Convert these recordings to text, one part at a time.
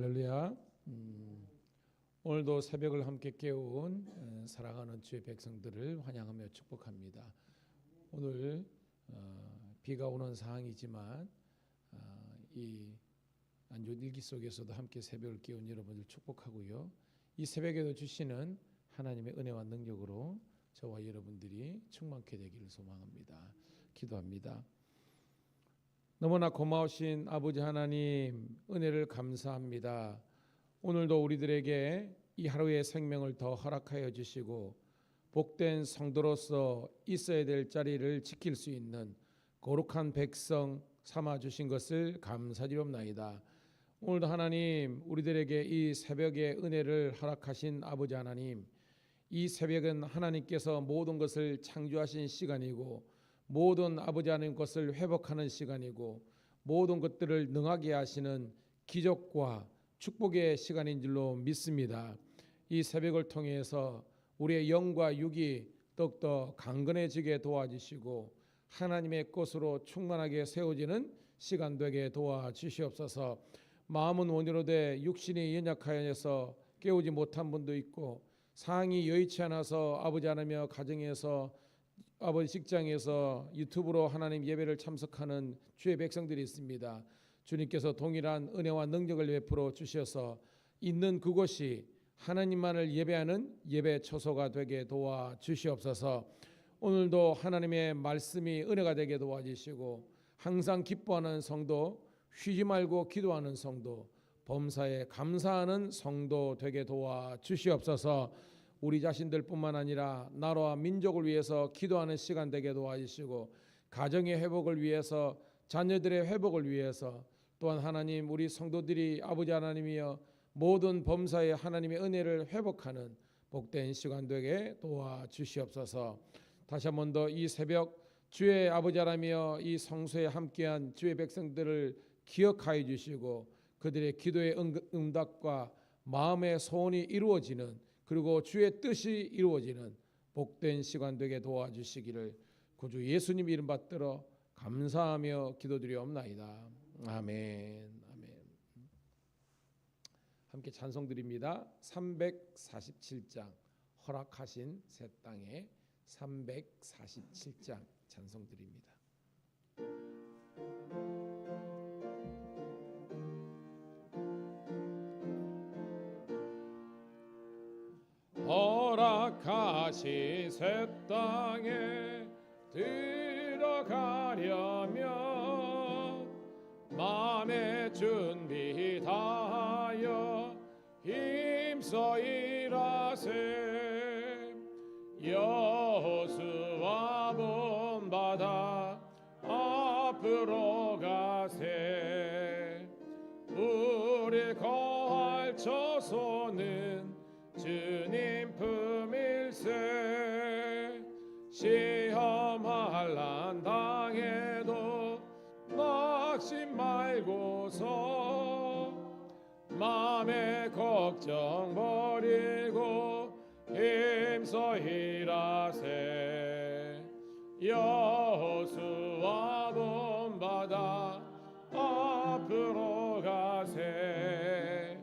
할렐루야. 오늘도 새벽을 함께 깨운 사랑하는 주의 백성들을 환영하며 축복합니다. 오늘 비가 오는 상황이지만 이 안좋은 일기 속에서도 함께 새벽을 깨운 여러분들 축복하고요. 이 새벽에도 주시는 하나님의 은혜와 능력으로 저와 여러분들이 충만케 되기를 소망합니다. 기도합니다. 너무나 고마우신 아버지 하나님, 은혜를 감사합니다. 오늘도 우리들에게 이 하루의 생명을 더 허락하여 주시고 복된 성도로서 있어야 될 자리를 지킬 수 있는 거룩한 백성 삼아 주신 것을 감사드리옵나이다. 오늘도 하나님, 우리들에게 이 새벽의 은혜를 허락하신 아버지 하나님, 이 새벽은 하나님께서 모든 것을 창조하신 시간이고 모든 아버지 하나님 것을 회복하는 시간이고 모든 것들을 능하게 하시는 기적과 축복의 시간인 줄로 믿습니다. 이 새벽을 통해서 우리의 영과 육이 더욱더 강건해지게 도와주시고 하나님의 것으로 충만하게 세워지는 시간 되게 도와주시옵소서. 마음은 원이로되 육신이 연약하여서 깨우지 못한 분도 있고 상황이 여의치 않아서 아버지 하나님의 가정에서 아버지 직장에서 유튜브로 하나님 예배를 참석하는 주의 백성들이 있습니다. 주님께서 동일한 은혜와 능력을 베풀어 주셔서 있는 그곳이 하나님만을 예배하는 예배 처소가 되게 도와주시옵소서. 오늘도 하나님의 말씀이 은혜가 되게 도와주시고 항상 기뻐하는 성도, 쉬지 말고 기도하는 성도, 범사에 감사하는 성도 되게 도와주시옵소서. 우리 자신들뿐만 아니라 나라와 민족을 위해서 기도하는 시간 되게 도와주시고 가정의 회복을 위해서, 자녀들의 회복을 위해서, 또한 하나님 우리 성도들이 아버지 하나님이여 모든 범사에 하나님의 은혜를 회복하는 복된 시간 되게 도와주시옵소서. 다시 한 번 더 이 새벽 주의 아버지 하나님이여 이 성소에 함께한 주의 백성들을 기억하여 주시고 그들의 기도의 응답과 마음의 소원이 이루어지는, 그리고 주의 뜻이 이루어지는 복된 시간 되게 도와주시기를 구주 예수님 이름 받들어 감사하며 기도드리옵나이다. 아멘. 아멘. 함께 찬송 드립니다. 347장 허락하신 새 땅에 347장 찬송 드립니다. 허락하신 새 땅에 들어가려면 마음의 준비 다하여 힘써 일하세. 여호수아 본받아 앞으로 가세. 우리 거할 처소는 주님 품일세. 시험할 난 당해도 낙심 말고서 마음의 걱정 버리고 힘써 일하세. 여호수아 본받아 앞으로 가세.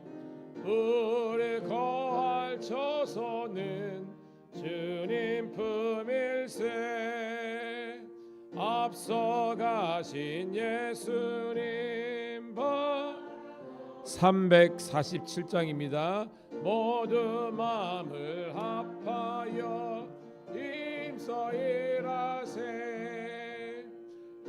우리 거할 처소는 주님 품일세. 앞서가신 예수님 봐. 347장입니다. 모두 마음을 합하여 힘써 일하세.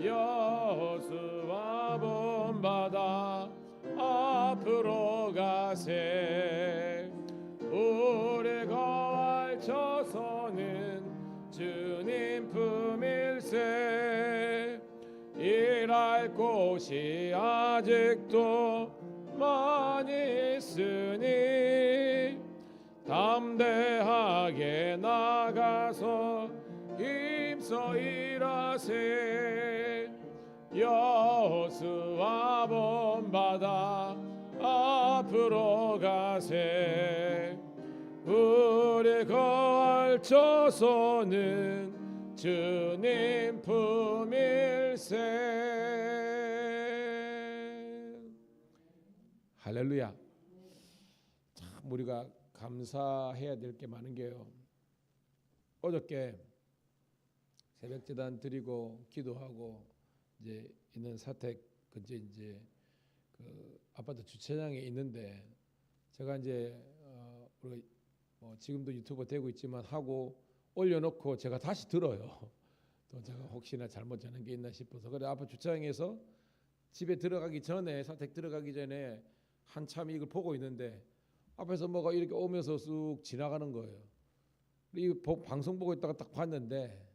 여호수아 본받아 앞으로 가세. 우리 거할 처소는 주님 품일세. 일할 곳이 아직도 많이 있으니 담대하게 나가서 힘써 일하세. 여호수아 본받아 앞으로 가세. 우리 거할 처소는 주님 품일세. 할렐루야. 우리가 감사해야 될 게 많은 게요. 어저께 새벽 제단 드리고 기도하고 이제 있는 사택 근처 이제 그 아파트 주차장에 있는데 제가 이제 우리가 지금도 유튜브 되고 있지만 하고 올려놓고 제가 다시 들어요. 또 제가 혹시나 잘못 전한 게 있나 싶어서 그래 아파트 주차장에서 집에 들어가기 전에 사택 들어가기 전에 한참 이걸 보고 있는데 앞에서 뭐가 이렇게 오면서 쑥 지나가는 거예요. 이 방송 보고 있다가 딱 봤는데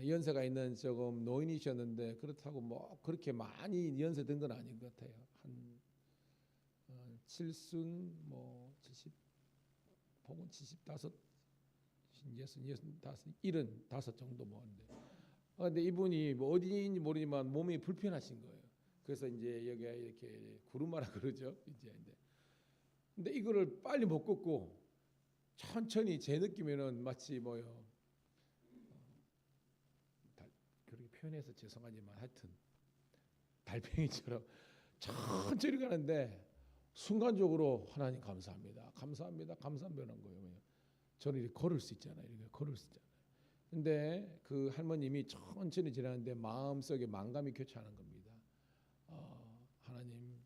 연세가 있는 조금 노인이셨는데 그렇다고 뭐 그렇게 많이 연세된 건 아닌 것 같아요. 한 칠순 뭐 70, 혹은 75, 65, 75 정도 뭐인데. 근데 이분이 뭐 어디인지 모르지만 몸이 불편하신 거예요. 그래서 이제 여기가 이렇게 구루마라 그러죠. 이제 근데 이거를 빨리 못 걷고 천천히 제 느낌에는 마치 뭐요. 그렇게 표현해서 죄송하지만 하여튼 달팽이처럼 천천히 가는데 순간적으로 하나님 감사합니다. 감사합니다. 감사합니다는 거예요. 저는 이렇게 걸을 수 있잖아요. 이렇게 걸을 수 있잖아요. 근데 그 할머님이 천천히 지나는데 마음속에 만감이 교차하는 겁니다. 하나님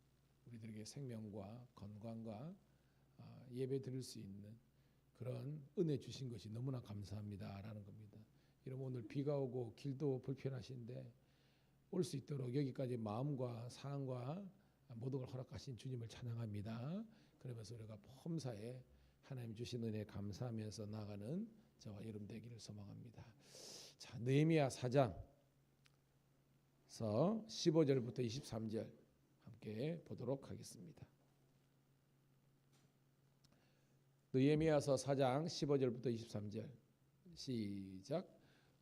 우리들에게 생명과 건강과 예배 드릴 수 있는 그런 은혜 주신 것이 너무나 감사합니다라는 겁니다. 여러분 오늘 비가 오고 길도 불편하신데 올 수 있도록 여기까지 마음과 사랑과 모든 걸 허락하신 주님을 찬양합니다. 그러면서 우리가 범사에 하나님 주신 은혜 감사하면서 나아가는 저와 여러분 되기를 소망합니다. 자, 느헤미야 4장서 15절부터 23절 함께 보도록 하겠습니다. 느헤미야서 4장 15절부터 23절 시작.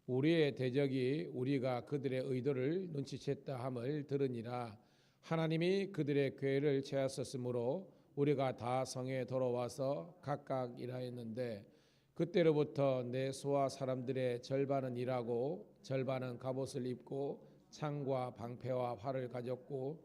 우리의 대적이 우리가 그들의 의도를 눈치챘다 함을 들으니라. 하나님이 그들의 괴를 채하셨으므로 우리가 다 성에 돌아와서 각각 일하였는데 그때로부터 내 수하 사람들의 절반은 일하고 절반은 갑옷을 입고 창과 방패와 활을 가졌고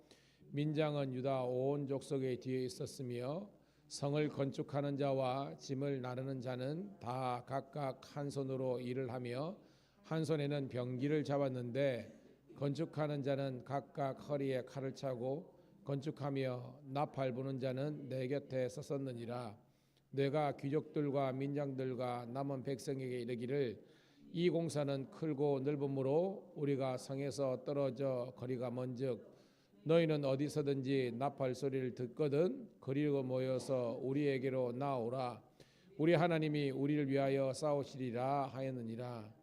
민장은 유다 온 족속의 뒤에 있었으며 성을 건축하는 자와 짐을 나르는 자는 다 각각 한 손으로 일을 하며 한 손에는 병기를 잡았는데 건축하는 자는 각각 허리에 칼을 차고 건축하며 나팔 부는 자는 내 곁에 섰었느니라. 내가 귀족들과 민장들과 남은 백성에게 이르기를 이 공사는 크고 넓음으로 우리가 성에서 떨어져 거리가 먼즉 너희는 어디서든지 나팔 소리를 듣거든 거리로 모여서 우리에게로 나오라. 우리 하나님이 우리를 위하여 싸우시리라 하였느니라.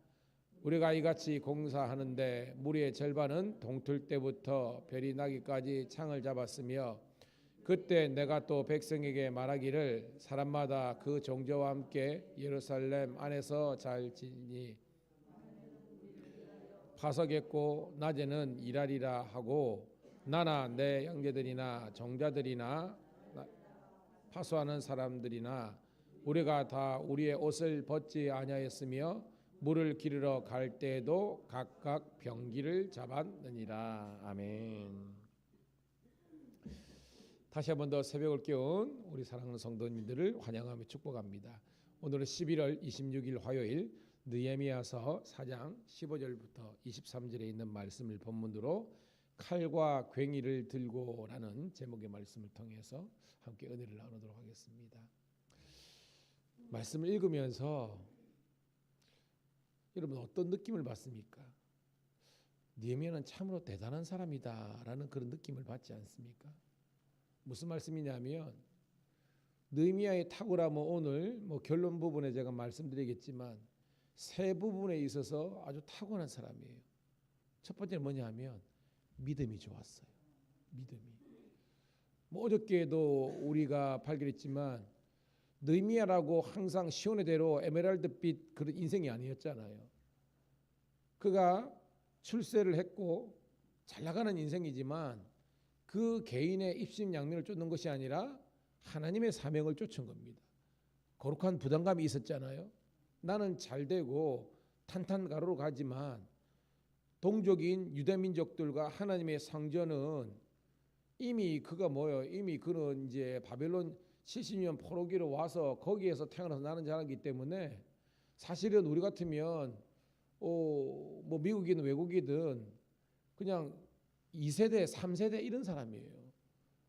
우리가 이같이 공사하는데 무리의 절반은 동틀 때부터 별이 나기까지 창을 잡았으며 그때 내가 또 백성에게 말하기를 사람마다 그 종자와 함께 예루살렘 안에서 잘 지니 파석했고 낮에는 일하리라 하고 나나 내 형제들이나 종자들이나 파수하는 사람들이나 우리가 다 우리의 옷을 벗지 아니하였으며 물을 기르러 갈 때에도 각각 병기를 잡았느니라. 아멘. 다시 한 번 더 새벽을 깨운 우리 사랑하는 성도님들을 환영하며 축복합니다. 오늘은 11월 26일 화요일 느헤미야서 4장 15절부터 23절에 있는 말씀을 본문으로 칼과 괭이를 들고라는 제목의 말씀을 통해서 함께 은혜를 나누도록 하겠습니다. 말씀을 읽으면서 여러분 어떤 느낌을 받습니까? 느헤미야는 참으로 대단한 사람이다라는 그런 느낌을 받지 않습니까? 무슨 말씀이냐면 느헤미야의 탁월함은 오늘 결론 부분에 제가 말씀드리겠지만 세 부분에 있어서 아주 탁월한 사람이에요. 첫 번째는 뭐냐면 믿음이 좋았어요. 믿음이. 어저께도 우리가 발견했지만 느헤미야라고 항상 시온의 대로 에메랄드빛 그런 인생이 아니었잖아요. 그가 출세를 했고 잘 나가는 인생이지만 그 개인의 입심양면을 쫓는 것이 아니라 하나님의 사명을 쫓은 겁니다. 거룩한 부담감이 있었잖아요. 나는 잘 되고 탄탄가루로 가지만 동족인 유대민족들과 하나님의 상전은 이미 그가 이미 그는 이제 바벨론 70년 포로기로 와서 거기에서 태어나서 나는 자라기 때문에 사실은 우리 같으면 뭐 미국이든 외국이든 그냥 2세대, 3세대 이런 사람이에요.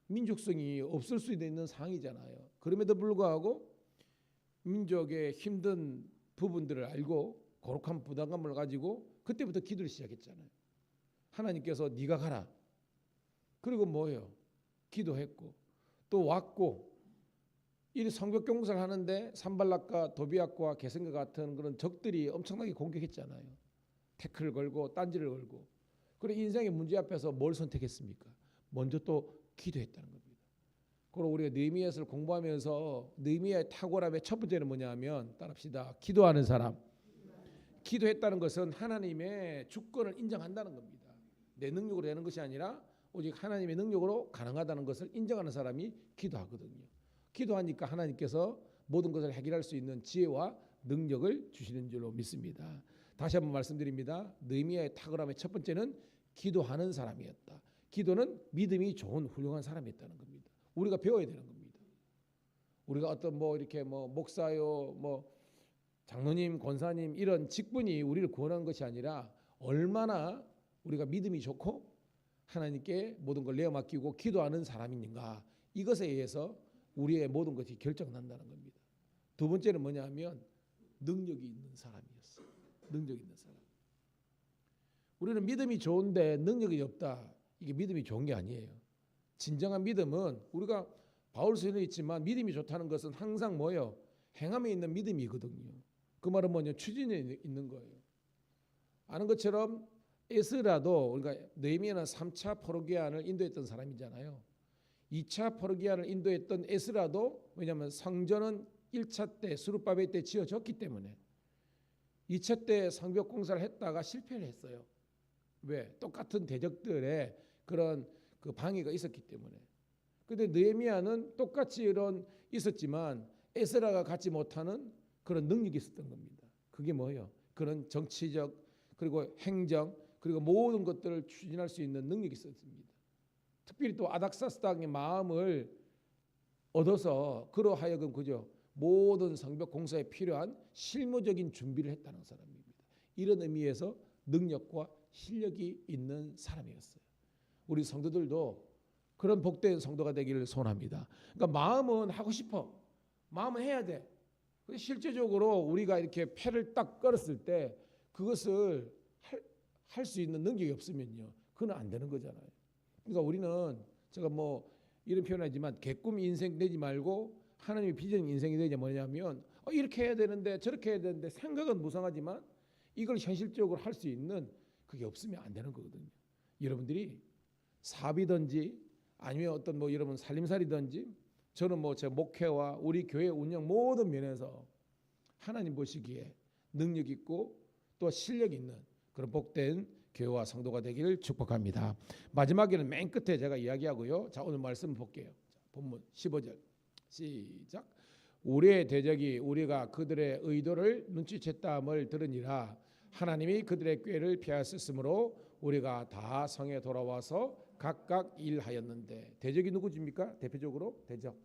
민족성이 없을 수도 있는 상황이잖아요. 그럼에도 불구하고 민족의 힘든 부분들을 알고 거룩한 부담감을 가지고 그때부터 기도를 시작했잖아요. 하나님께서 네가 가라. 그리고 뭐예요? 기도했고 또 왔고 이 성벽 공사를 하는데 산발락과 도비앗과 게셈과 같은 그런 적들이 엄청나게 공격했잖아요. 태클을 걸고 딴지를 걸고. 그리고 인생의 문제 앞에서 뭘 선택했습니까? 먼저 또 기도했다는 겁니다. 그리고 우리가 느헤미야서를 공부하면서 느헤미야의 탁월함의 첫 번째는 뭐냐면 따라합시다. 기도하는 사람. 기도했다는 것은 하나님의 주권을 인정한다는 겁니다. 내 능력으로 되는 것이 아니라 오직 하나님의 능력으로 가능하다는 것을 인정하는 사람이 기도하거든요. 기도하니까 하나님께서 모든 것을 해결할 수 있는 지혜와 능력을 주시는 줄로 믿습니다. 다시 한번 말씀드립니다. 느헤미야의 탁월함의 첫 번째는 기도하는 사람이었다. 기도는 믿음이 좋은 훌륭한 사람이었다는 겁니다. 우리가 배워야 되는 겁니다. 우리가 어떤 이렇게 목사요, 장로님, 권사님 이런 직분이 우리를 구원하는 것이 아니라 얼마나 우리가 믿음이 좋고 하나님께 모든 걸 내어 맡기고 기도하는 사람인가, 이것에 의해서 우리의 모든 것이 결정난다는 겁니다. 두 번째는 뭐냐면 능력이 있는 사람이었어요. 능력이 있는 사람. 우리는 믿음이 좋은데 능력이 없다. 이게 믿음이 좋은 게 아니에요. 진정한 믿음은 우리가 바울서에는 있지만 믿음이 좋다는 것은 항상 뭐예요? 행함에 있는 믿음이거든요. 그 말은 뭐냐? 추진에 있는 거예요. 아는 것처럼 에스라도 그러니까 느헤미야는 3차 포로기환을 인도했던 사람이잖아요. 2차 포로기환을 인도했던 에스라도 왜냐하면 성전은 1차 때 스룹바벨 때 지어졌기 때문에 2차 때 성벽 공사를 했다가 실패를 했어요. 왜? 똑같은 대적들의 그런 그 방해가 있었기 때문에. 근데 느헤미야는 똑같이 이런 있었지만 에스라가 갖지 못하는 그런 능력이 있었던 겁니다. 그게 뭐예요? 그런 정치적 그리고 행정 그리고 모든 것들을 추진할 수 있는 능력이 있었습니다. 특별히 또 아닥사스 땅의 마음을 얻어서 그로 하여금 그죠? 모든 성벽 공사에 필요한 실무적인 준비를 했다는 사람입니다. 이런 의미에서 능력과 실력이 있는 사람이었어요. 우리 성도들도 그런 복된 성도가 되기를 소원합니다. 그러니까 마음은 하고 싶어. 마음은 해야 돼. 근데 실제적으로 우리가 이렇게 패를 딱 끌었을 때 그것을 할 수 있는 능력이 없으면요, 그건 안 되는 거잖아요. 그러니까 우리는 제가 이런 표현하지만 개꿈 인생 되지 말고 하나님의 비전 인생이 되지 뭐냐면 이렇게 해야 되는데 저렇게 해야 되는데 생각은 무성하지만 이걸 현실적으로 할 수 있는 그게 없으면 안 되는 거거든요. 여러분들이 사업이든지 아니면 어떤 여러분 살림살이든지 저는 제 목회와 우리 교회 운영 모든 면에서 하나님 보시기에 능력 있고 또 실력 있는 그런 복된 교회와 성도가 되기를 축복합니다. 마지막에는 맨 끝에 제가 이야기하고요. 자, 오늘 말씀 볼게요. 자, 본문 15절 시작. 우리의 대적이 우리가 그들의 의도를 눈치챘다함을 들으니라. 하나님이 그들의 꾀를 피하셨으므로 우리가 다 성에 돌아와서 각각 일하였는데. 대적이 누구입니까? 대표적으로 대적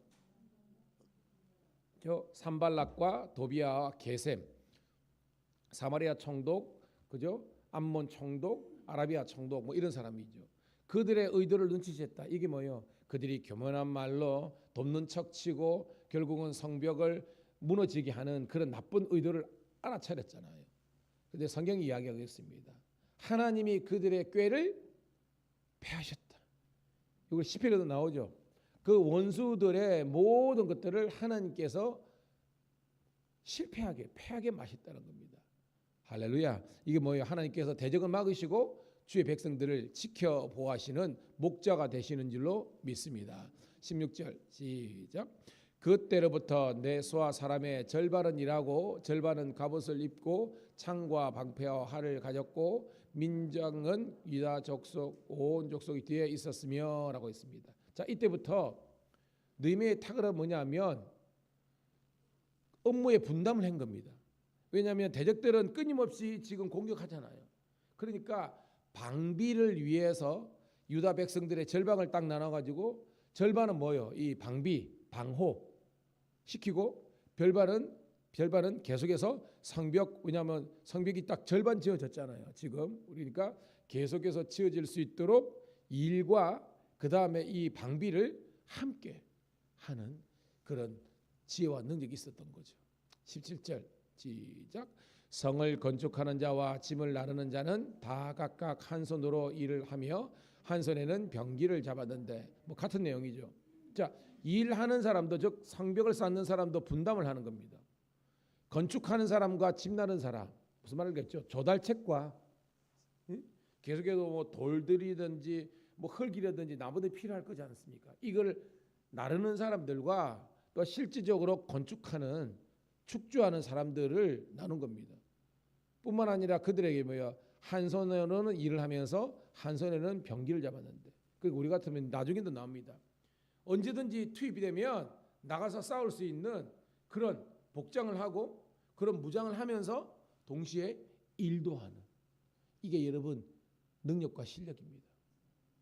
산발락과 도비아와 게셈, 사마리아 총독, 그죠? 암몬 총독, 아라비아 총독 이런 사람이죠. 그들의 의도를 눈치챘다. 이게 뭐예요? 그들이 교만한 말로 돕는 척치고 결국은 성벽을 무너지게 하는 그런 나쁜 의도를 알아차렸잖아요. 근데 성경이 이야기하고 있습니다. 하나님이 그들의 꾀를 패하셨다. 이거 시편에도 나오죠. 그 원수들의 모든 것들을 하나님께서 실패하게 패하게 마셨다는 겁니다. 할렐루야. 이게 뭐예요? 하나님께서 대적을 막으시고 주의 백성들을 지켜보하시는 목자가 되시는 줄로 믿습니다. 16절 시작. 그때로부터 내 수하 사람의 절반은 일하고 절반은 갑옷을 입고 창과 방패와 활을 가졌고 민정은 유다 족속 온 족속이 뒤에 있었으며 라고 했습니다. 자, 이때부터 느헤미야의 탁월함은 뭐냐면 업무의 분담을 한 겁니다. 왜냐하면 대적들은 끊임없이 지금 공격하잖아요. 그러니까 방비를 위해서 유다 백성들의 절반을 딱 나눠가지고 절반은 뭐요? 이 방비, 방호, 시키고 별반은 계속해서 성벽, 왜냐하면 성벽이 딱 절반 지어졌잖아요. 지금 우리니까 계속해서 지어질 수 있도록 일과 그 다음에 이 방비를 함께 하는 그런 지혜와 능력이 있었던 거죠. 17절 시작. 성을 건축하는 자와 짐을 나르는 자는 다 각각 한 손으로 일을 하며 한 손에는 병기를 잡았는데 뭐 같은 내용이죠. 자, 일하는 사람도 즉 성벽을 쌓는 사람도 분담을 하는 겁니다. 건축하는 사람과 짐 나르는 사람 무슨 말을겠죠? 조달책과 계속해서 뭐 돌들이든지 뭐 흙이라든지 나무들이 필요할 거지 않습니까? 이걸 나르는 사람들과 또 실질적으로 건축하는 축주하는 사람들을 나눈 겁니다. 뿐만 아니라 그들에게 뭐야? 한 손으로는 일을 하면서 한 손에는 병기를 잡았는데 그리고 우리 같으면 나중에도 나옵니다. 언제든지 투입이 되면 나가서 싸울 수 있는 그런 복장을 하고 그런 무장을 하면서 동시에 일도 하는 이게 여러분 능력과 실력입니다.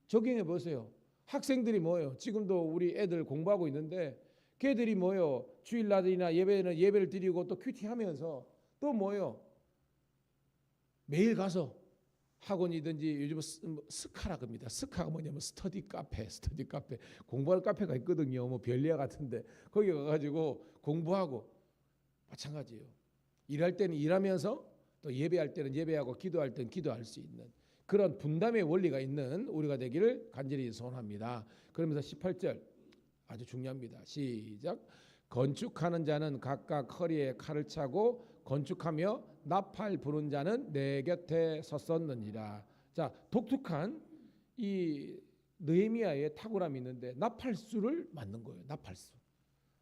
적용해 보세요. 학생들이 뭐예요? 지금도 우리 애들 공부하고 있는데 걔들이 뭐예요? 주일날이나 예배는 예배를 드리고 또 큐티하면서 또 뭐예요? 매일 가서 학원이든지 요즘 스카라 겁니다. 스카가 뭐냐면 스터디 카페 공부할 카페가 있거든요. 뭐 별리아 같은데 거기 가가지고 공부하고 마찬가지예요. 일할 때는 일하면서 또 예배할 때는 예배하고 기도할 때는 기도할 수 있는 그런 분담의 원리가 있는 우리가 되기를 간절히 소원합니다. 그러면서 18절 아주 중요합니다. 시작. 건축하는 자는 각각 허리에 칼을 차고 건축하며 나팔 부는 자는 내 곁에 섰었느니라. 자, 독특한 이 느헤미야의 탁월함이 있는데 나팔수를 만든 거예요. 나팔수.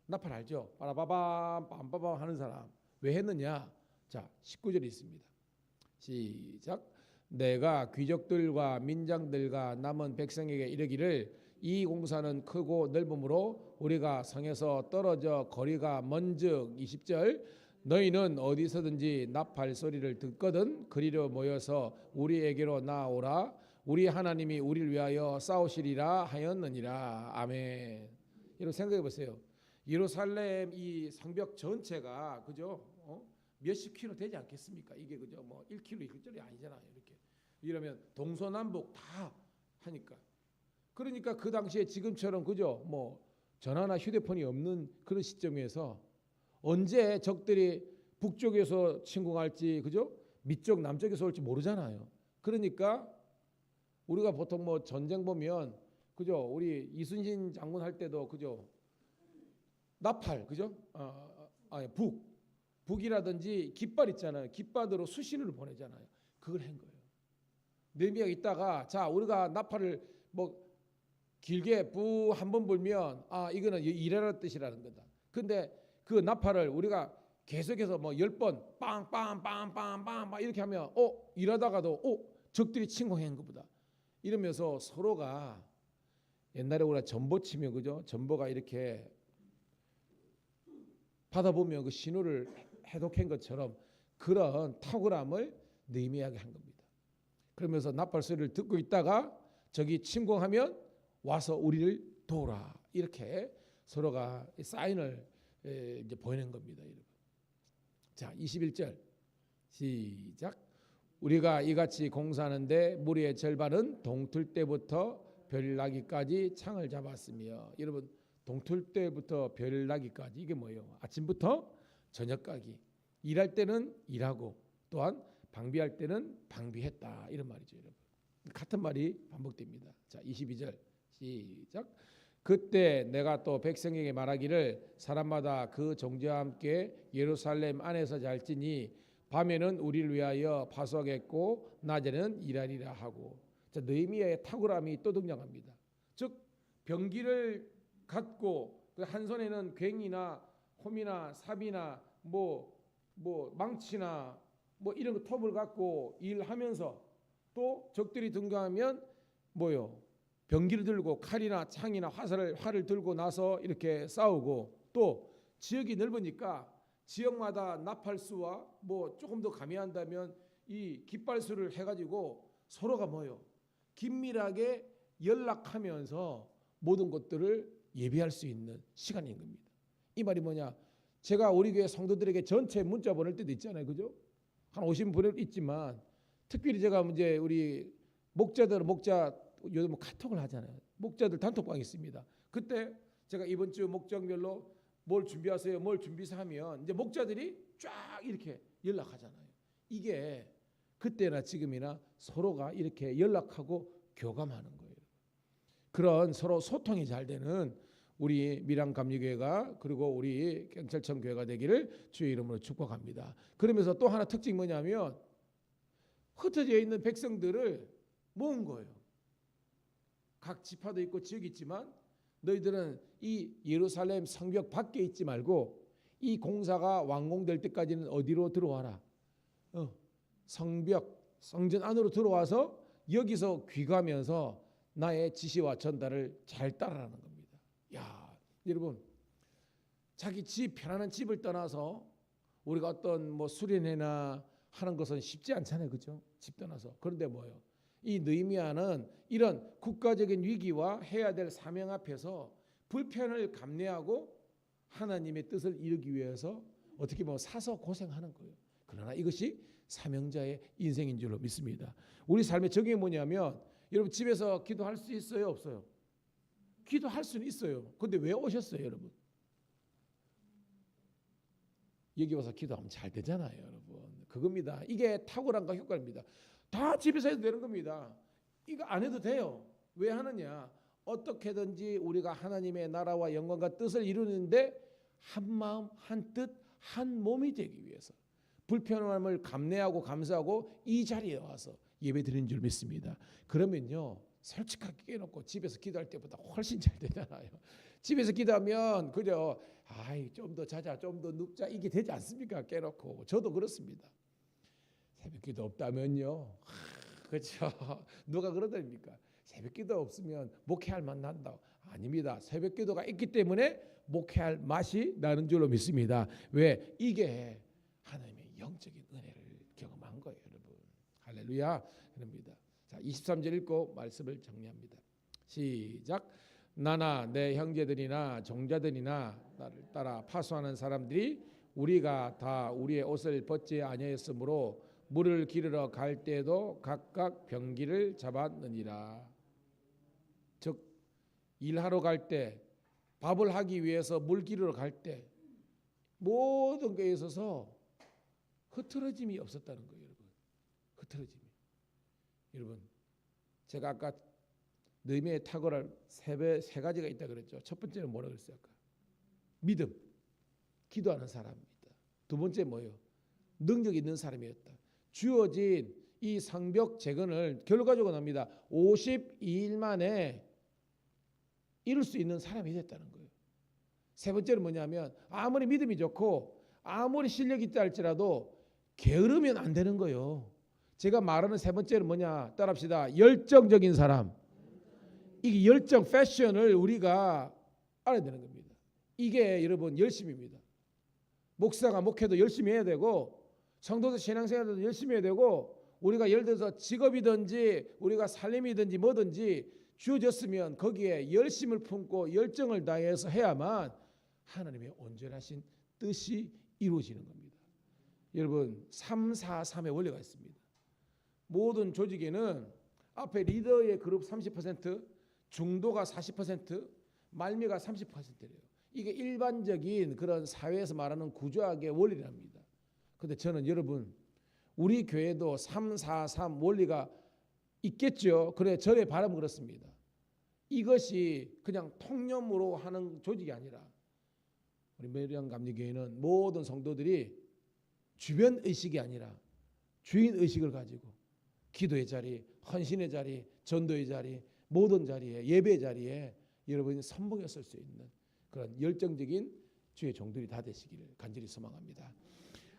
나팔 알죠? 빠라바밤 빰빠밤 하는 사람. 왜 했느냐? 자, 19절이 있습니다. 시작. 내가 귀족들과 민장들과 남은 백성에게 이르기를 이 공사는 크고 넓음으로 우리가 성에서 떨어져 거리가 먼즉 20절 너희는 어디서든지 나팔 소리를 듣거든 그리로 모여서 우리에게로 나오라 우리 하나님이 우리를 위하여 싸우시리라 하였느니라. 아멘. 여러분 생각해 보세요. 예루살렘 이 성벽 전체가 그죠? 몇십 킬로 되지 않겠습니까? 이게 그죠? 뭐 1킬로 1절이 아니잖아요. 이렇게 이러면 동서남북 다 하니까 그러니까 그 당시에 지금처럼 그죠? 뭐 전화나 휴대폰이 없는 그런 시점에서 언제 적들이 북쪽에서 침공할지 그죠? 밑쪽 남쪽에서 올지 모르잖아요. 그러니까 우리가 보통 뭐 전쟁 보면 그죠? 우리 이순신 장군 할 때도 그죠? 나팔 그죠? 북이라든지 깃발 있잖아요. 깃발으로 수신을 보내잖아요. 그걸 한 거예요. 느헤미야가 있다가 자 우리가 나팔을 뭐 길게 부 한 번 불면 이거는 일하라는 뜻이라는 거다. 근데 그 나팔을 우리가 계속해서 뭐 10번 빵빵빵빵빵 이렇게 하면 일하다가도 적들이 침공한 것보다 이러면서 서로가 옛날에 우리가 전보 치면 그죠? 전보가 이렇게 받아보면 그 신호를 해독한 것처럼 그런 탁월함을 느헤미야가 한 겁니다. 그러면서 나팔 소리를 듣고 있다가 적이 침공하면 와서 우리를 도우라 이렇게 서로가 사인을 이제 보이는 겁니다, 여러분. 자, 21절 시작. 우리가 이같이 공사하는데 무리의 절반은 동틀 때부터 별나기까지 창을 잡았으며 여러분 동틀 때부터 별나기까지 이게 뭐예요? 아침부터 저녁까지 일할 때는 일하고 또한 방비할 때는 방비했다 이런 말이죠, 여러분. 같은 말이 반복됩니다. 자, 22절 시작. 그때 내가 또 백성에게 말하기를 사람마다 그 종자와 함께 예루살렘 안에서 잘지니 밤에는 우리를 위하여 파수하겠고 낮에는 일하리라 하고. 자, 느헤미야의 탁월함이 또 등장합니다. 즉 병기를 갖고 한 손에는 괭이나 홈이나 삽이나 뭐 망치나 뭐 이런 톱을 갖고 일하면서 또 적들이 등장하면 뭐요? 병기를 들고 칼이나 창이나 활을 들고 나서 이렇게 싸우고 또 지역이 넓으니까 지역마다 나팔수와 뭐 조금 더 가미한다면 이 깃발수를 해가지고 서로가 뭐요? 긴밀하게 연락하면서 모든 것들을 예비할 수 있는 시간인 겁니다. 이 말이 뭐냐? 제가 우리 교회 성도들에게 전체 문자 보낼 때도 있잖아요, 그죠? 한 50분 보낼 있지만 특별히 제가 이제 우리 목자 요즘 뭐 카톡을 하잖아요. 목자들 단톡방이 있습니다. 그때 제가 이번 주 목장별로 뭘 준비하세요, 뭘 준비해서 하면 이제 목자들이 쫙 이렇게 연락하잖아요. 이게 그때나 지금이나 서로가 이렇게 연락하고 교감하는 거예요. 그런 서로 소통이 잘 되는 우리 밀양감리교회가 그리고 우리 경찰청 교회가 되기를 주의 이름으로 축복합니다. 그러면서 또 하나 특징이 뭐냐면 흩어져 있는 백성들을 모은 거예요. 각 지파도 있고 지역이 있지만 너희들은 이 예루살렘 성벽 밖에 있지 말고 이 공사가 완공될 때까지는 어디로 들어와라. 성전 안으로 들어와서 여기서 귀가하면서 나의 지시와 전달을 잘 따라라는 겁니다. 야, 여러분, 자기 집 편안한 집을 떠나서 우리가 어떤 뭐 수련회나 하는 것은 쉽지 않잖아요, 그렇죠? 집 떠나서. 그런데 뭐예요? 이 느헤미야는 이런 국가적인 위기와 해야 될 사명 앞에서 불편을 감내하고 하나님의 뜻을 이루기 위해서 어떻게 보면 사서 고생하는 거예요. 그러나 이것이 사명자의 인생인 줄로 믿습니다. 우리 삶의 적용이 뭐냐면 여러분 집에서 기도할 수 있어요, 없어요? 기도할 수는 있어요. 근데 왜 오셨어요, 여러분? 여기 와서 기도하면 잘 되잖아요, 여러분. 그겁니다. 이게 탁월함과 효과입니다. 다 집에서 해도 되는 겁니다. 이거 안 해도 돼요. 왜 하느냐? 어떻게든지 우리가 하나님의 나라와 영광과 뜻을 이루는데 한 마음, 한 뜻, 한 몸이 되기 위해서 불편함을 감내하고 감사하고 이 자리에 와서 예배드리는 줄 믿습니다. 그러면요, 솔직하게 깨놓고 집에서 기도할 때보다 훨씬 잘 되잖아요. 집에서 기도하면 그죠? 좀 더 자자, 좀 더 눕자 이게 되지 않습니까? 깨놓고 저도 그렇습니다. 새벽기도 없다면요, 그렇죠? 누가 그러답니까? 새벽기도 없으면 목회할 맛 난다. 아닙니다. 새벽기도가 있기 때문에 목회할 맛이 나는 줄로 믿습니다. 왜? 이게 하나님의 영적인 은혜를 경험한 거예요, 여러분. 할렐루야. 그럽니다. 자, 23절 읽고 말씀을 정리합니다. 시작. 나나 내 형제들이나 종자들이나 나를 따라 파수하는 사람들이 우리가 다 우리의 옷을 벗지 아니하였으므로 물을 기르러 갈 때에도 각각 병기를 잡았느니라. 즉 일하러 갈 때, 밥을 하기 위해서 물 기르러 갈 때 모든 것에 있어서 흐트러짐이 없었다는 거예요, 여러분. 흐트러짐이. 여러분, 제가 아까 느헤미야의 탁월한 세 가지가 있다 그랬죠. 첫 번째는 뭐라 그랬어요? 아까? 믿음, 기도하는 사람입니다. 두 번째 뭐예요? 능력 있는 사람이었다. 주어진 이 성벽 재건을 결과적으로 납니다. 52일 만에 이룰 수 있는 사람이 됐다는 거예요. 세 번째는 뭐냐면 아무리 믿음이 좋고 아무리 실력이 있다 할지라도 게으르면 안 되는 거예요. 제가 말하는 세 번째는 뭐냐? 따라합시다. 열정적인 사람. 이 열정 패션을 우리가 알아야 되는 겁니다. 이게 여러분 열심입니다. 목사가 목회도 열심히 해야 되고 성도들 신앙생활도 열심히 해야 되고 우리가 예를 들어서 직업이든지 우리가 살림이든지 뭐든지 주어졌으면 거기에 열심을 품고 열정을 다해서 해야만 하나님의 온전하신 뜻이 이루어지는 겁니다. 여러분 3-4-3의 원리가 있습니다. 모든 조직에는 앞에 리더의 그룹 30%, 중도가 40%, 말미가 30%래요. 이게 일반적인 그런 사회에서 말하는 구조학의 원리랍니다. 그런데 저는 여러분 우리 교회도 3-4-3 원리가 있겠죠. 그래 저의 바람은 그렇습니다. 이것이 그냥 통념으로 하는 조직이 아니라 우리 밀양감리교회는 모든 성도들이 주변 의식이 아니라 주인 의식을 가지고 기도의 자리, 헌신의 자리, 전도의 자리, 모든 자리에 예배 자리에 여러분이 선봉에 설 수 있는 그런 열정적인 주의 종들이 다 되시기를 간절히 소망합니다.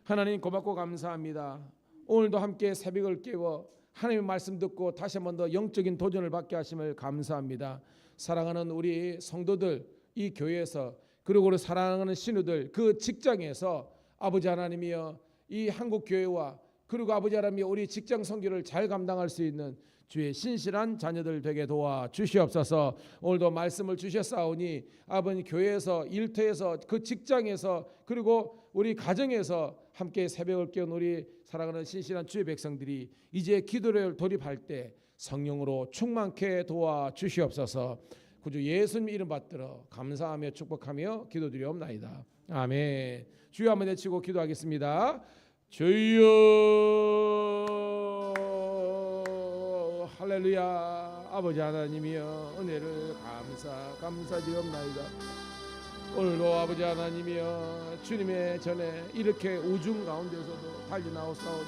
하나님 고맙고 감사합니다. 오늘도 함께 새벽을 깨워 하나님의 말씀 듣고 다시 한 번 더 영적인 도전을 받게 하심을 감사합니다. 사랑하는 우리 성도들 이 교회에서 그리고 우리 사랑하는 신우들 그 직장에서 아버지 하나님이여 이 한국 교회와 그리고 아버지 하나님 우리 직장 선교를 잘 감당할 수 있는 주의 신실한 자녀들 되게 도와 주시옵소서. 오늘도 말씀을 주셨사오니 아버지 교회에서 일터에서 그 직장에서 그리고 우리 가정에서 함께 새벽을 깨운 우리 사랑하는 신실한 주의 백성들이 이제 기도를 돌입할 때 성령으로 충만케 도와 주시옵소서. 구주 예수님 이름 받들어 감사하며 축복하며 기도드리옵나이다. 아멘. 주여 한번 외치고 기도하겠습니다. 주여 할렐루야. 아버지 하나님이여 은혜를 감사드리옵나이다. 오늘도 아버지 하나님이여 주님의 전에 이렇게 우중 가운데서도 달리 나오사오니